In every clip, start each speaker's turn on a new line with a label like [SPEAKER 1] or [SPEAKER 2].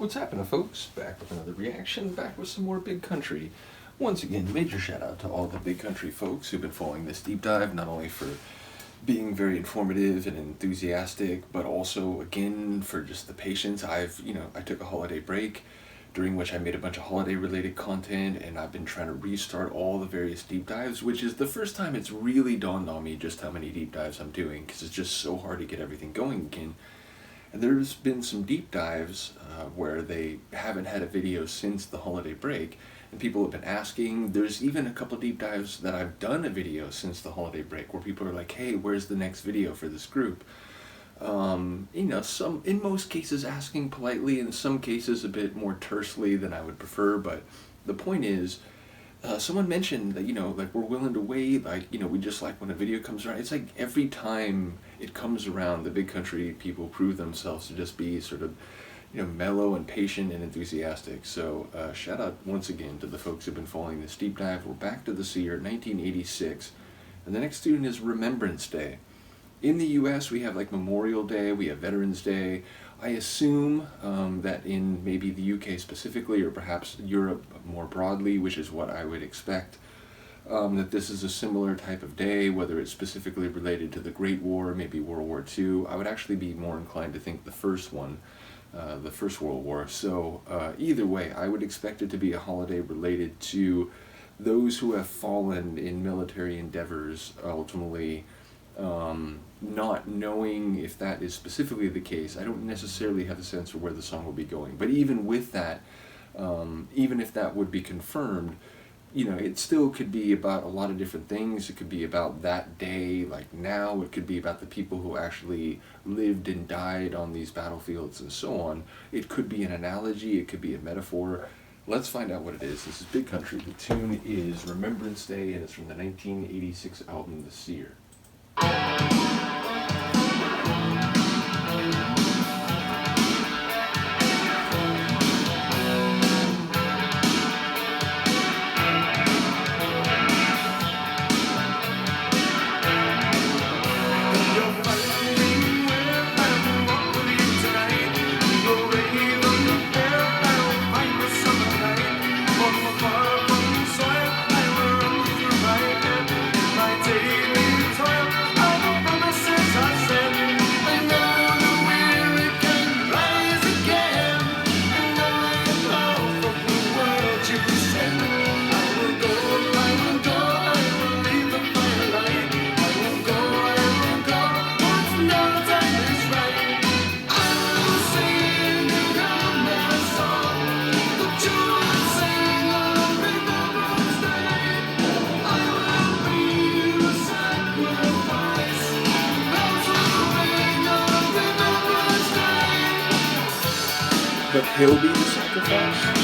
[SPEAKER 1] What's happening, folks? Back with another reaction, back with some more Big Country. Once again, major shout out to all the Big Country folks who've been following this deep dive, not only for being very informative and enthusiastic, but also, again, for just the patience. I took a holiday break, during which I made a bunch of holiday-related content, and I've been trying to restart all the various deep dives, which is the first time it's really dawned on me just how many deep dives I'm doing, because it's just so hard to get everything going again. And there's been some deep dives where they haven't had a video since the holiday break, and people have been asking. There's even a couple deep dives that I've done a video since the holiday break where people are like, hey, where's the next video for this group? Some, in most cases asking politely, in some cases a bit more tersely than I would prefer, but the point is, someone mentioned that, like, we're willing to wait, we just like when a video comes around. It's like every time it comes around, the Big Country people prove themselves to just be sort of, mellow and patient and enthusiastic. So shout out once again to the folks who've been following this deep dive. We're back to the Seer, 1986, and the next tune is Remembrance Day. In the US, we have like Memorial Day, we have Veterans Day. I assume that in maybe the UK specifically, or perhaps Europe more broadly, which is what I would expect, that this is a similar type of day, whether it's specifically related to the Great War, maybe World War II. I would actually be more inclined to think the first one, the First World War. So either way, I would expect it to be a holiday related to those who have fallen in military endeavors, ultimately. Not knowing if that is specifically the case, I don't necessarily have a sense for where the song will be going. But even with that, even if that would be confirmed, it still could be about a lot of different things. It could be about that day, like now. It could be about the people who actually lived and died on these battlefields and so on. It could be an analogy. It could be a metaphor. Let's find out what it is. This is Big Country. The tune is Remembrance Day, and it's from the 1986 album The Seer. But he'll be the sacrifice?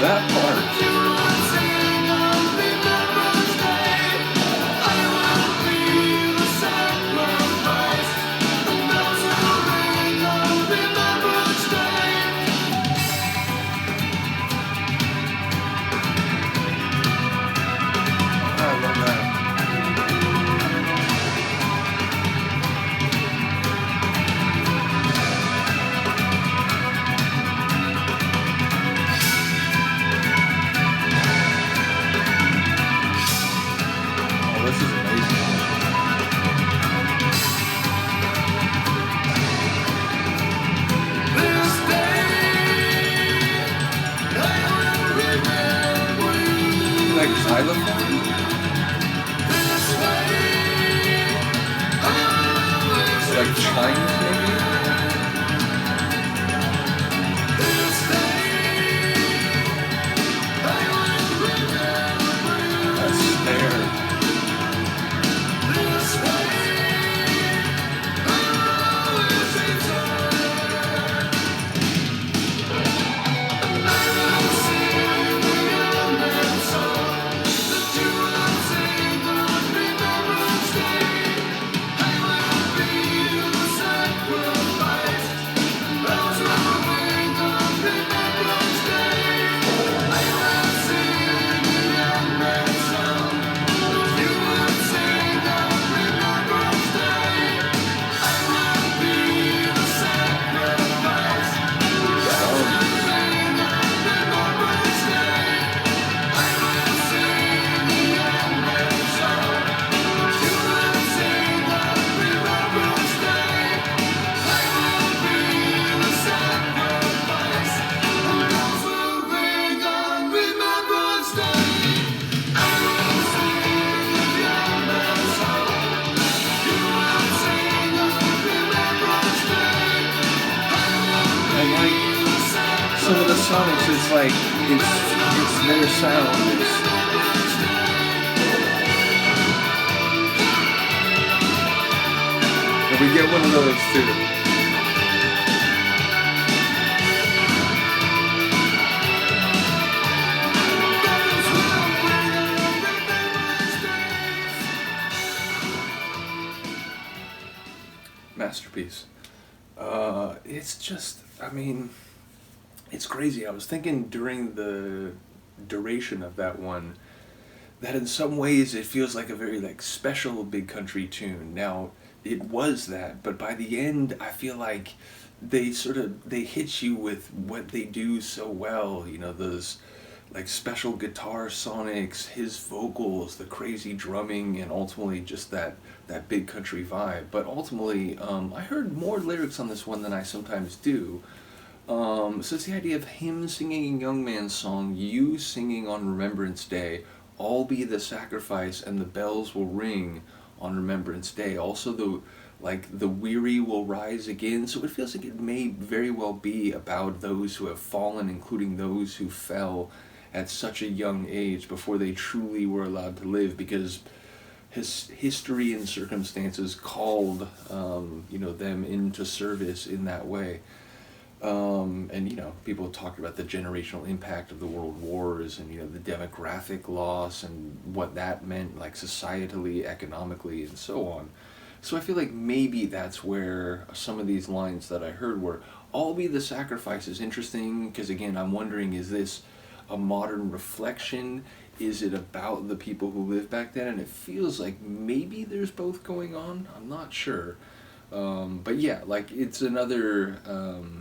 [SPEAKER 1] That part. I love that. This is amazing.
[SPEAKER 2] This day, I will remember you.
[SPEAKER 1] Like xylophone?
[SPEAKER 2] This way, I will
[SPEAKER 1] Like chimes, maybe?
[SPEAKER 2] This day, I will remember
[SPEAKER 1] Sonics, it's like it's their sound. And we get one of those too. Masterpiece. It's just, I mean, it's crazy. I was thinking during the duration of that one that in some ways it feels like a very like special Big Country tune. Now, it was that, but by the end I feel like they hit you with what they do so well, you know, those like special guitar sonics, his vocals, the crazy drumming, and ultimately just that Big Country vibe. But ultimately, I heard more lyrics on this one than I sometimes do. So it's the idea of him singing a young man's song, you singing on Remembrance Day, all be the sacrifice and the bells will ring on Remembrance Day. Also the weary will rise again. So it feels like it may very well be about those who have fallen, including those who fell at such a young age before they truly were allowed to live, because his history and circumstances called them into service in that way. And people talked about the generational impact of the world wars and the demographic loss and what that meant, like societally, economically, and so on. So I feel like maybe that's where some of these lines that I heard were, "All be the sacrifice" is interesting, because again, I'm wondering, is this a modern reflection? Is it about the people who lived back then? And it feels like maybe there's both going on. I'm not sure. But yeah, like it's another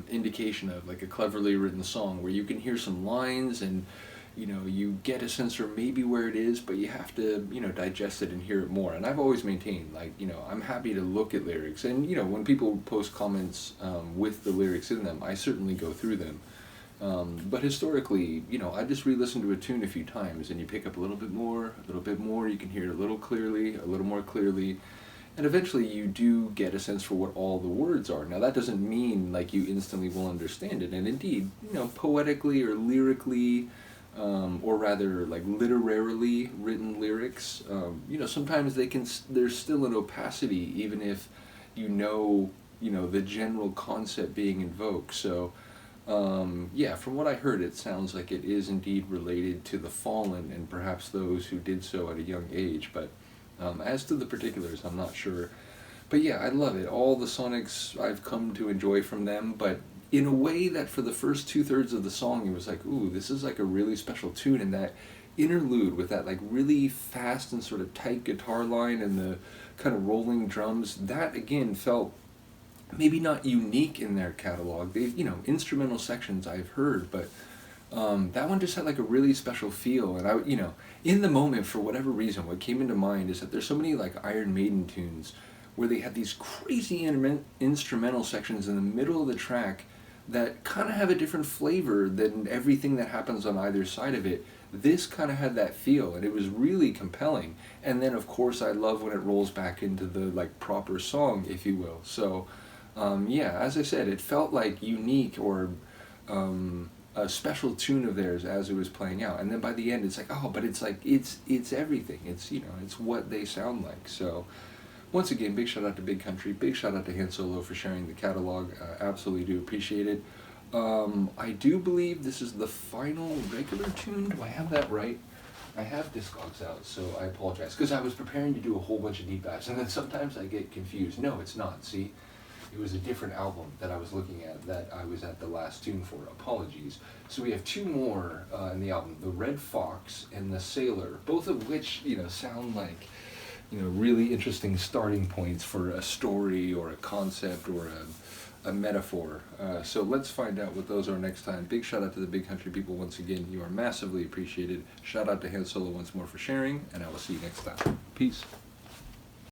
[SPEAKER 1] indication of like a cleverly written song where you can hear some lines and you get a sense for maybe where it is, but you have to digest it and hear it more. And I've always maintained, like, I'm happy to look at lyrics, and when people post comments with the lyrics in them, I certainly go through them. But historically, I just re-listen to a tune a few times and you pick up a little bit more, you can hear it a little more clearly, and eventually you do get a sense for what all the words are. Now that doesn't mean like you instantly will understand it, and indeed, poetically or lyrically, or rather like literarily written lyrics, sometimes there's still an opacity even if the general concept being invoked. So from what I heard, it sounds like it is indeed related to the fallen and perhaps those who did so at a young age, but as to the particulars, I'm not sure. But yeah, I love it. All the Sonics I've come to enjoy from them, but in a way that for the first 2/3 of the song, it was like, ooh, this is like a really special tune, and that interlude with that like really fast and sort of tight guitar line and the kind of rolling drums, that again felt maybe not unique in their catalog. They, instrumental sections I've heard, but that one just had like a really special feel. And I, in the moment, for whatever reason, what came into mind is that there's so many like Iron Maiden tunes where they had these crazy instrumental sections in the middle of the track that kind of have a different flavor than everything that happens on either side of it. This kind of had that feel, and it was really compelling. And then, of course, I love when it rolls back into the like proper song, if you will. So, as I said, it felt like unique or a special tune of theirs as it was playing out. And then by the end, it's like, oh, but it's like it's everything. It's it's what they sound like. So, once again, big shout out to Big Country. Big shout out to Han Solo for sharing the catalog. Absolutely do appreciate it. I do believe this is the final regular tune. Do I have that right? I have Discogs out, so I apologize. Because I was preparing to do a whole bunch of deep dives, and then sometimes I get confused. No, it's not. See? It was a different album that I was looking at that I was at the last tune for. Apologies. So we have two more in the album, The Red Fox and The Sailor, both of which, sound like, really interesting starting points for a story or a concept or a metaphor. So let's find out what those are next time. Big shout out to the Big Country people once again. You are massively appreciated. Shout out to Han Solo once more for sharing, and I will see you next time. Peace.